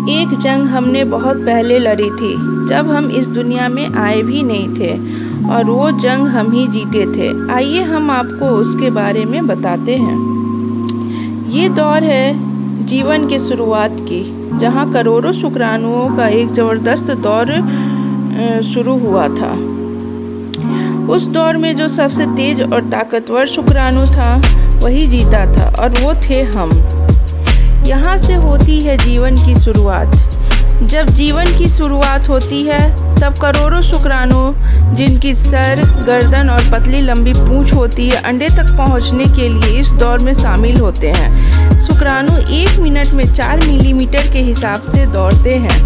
एक जंग हमने बहुत पहले लड़ी थी, जब हम इस दुनिया में आए भी नहीं थे, और वो जंग हम ही जीते थे। आइए हम आपको उसके बारे में बताते हैं। ये दौर है जीवन की शुरुआत की, जहाँ करोड़ों शुक्राणुओं का एक ज़बरदस्त दौर शुरू हुआ था। उस दौर में जो सबसे तेज और ताकतवर शुक्राणु था वही जीता था, और वो थे हम। यहाँ से होती है जीवन की शुरुआत। जब जीवन की शुरुआत होती है तब करोड़ों शुक्राणु, जिनकी सर, गर्दन और पतली लंबी पूंछ होती है, अंडे तक पहुँचने के लिए इस दौर में शामिल होते हैं। शुक्राणु 1 मिनट में 4 मिलीमीटर के हिसाब से दौड़ते हैं।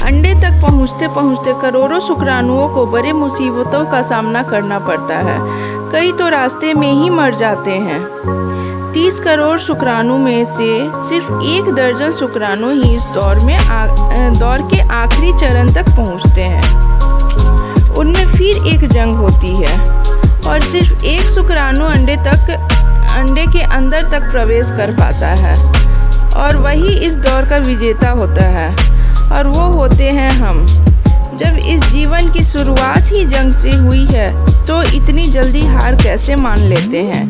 अंडे तक पहुँचते पहुँचते करोड़ों शुक्राणुओं को बड़े मुसीबतों का सामना करना पड़ता है। कई तो रास्ते में ही मर जाते हैं। 30 करोड़ शुक्राणु में से सिर्फ 1 दर्जन शुक्राणु ही इस दौर के आखिरी चरण तक पहुंचते हैं। उनमें फिर एक जंग होती है और सिर्फ 1 शुक्राणु अंडे के अंदर तक प्रवेश कर पाता है, और वही इस दौर का विजेता होता है, और वो होते हैं हम। जब इस जीवन की शुरुआत ही जंग से हुई है तो इतनी जल्दी हार कैसे मान लेते हैं।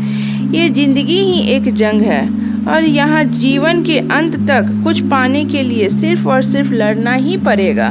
ये ज़िंदगी ही एक जंग है, और यहाँ जीवन के अंत तक कुछ पाने के लिए सिर्फ और सिर्फ लड़ना ही पड़ेगा।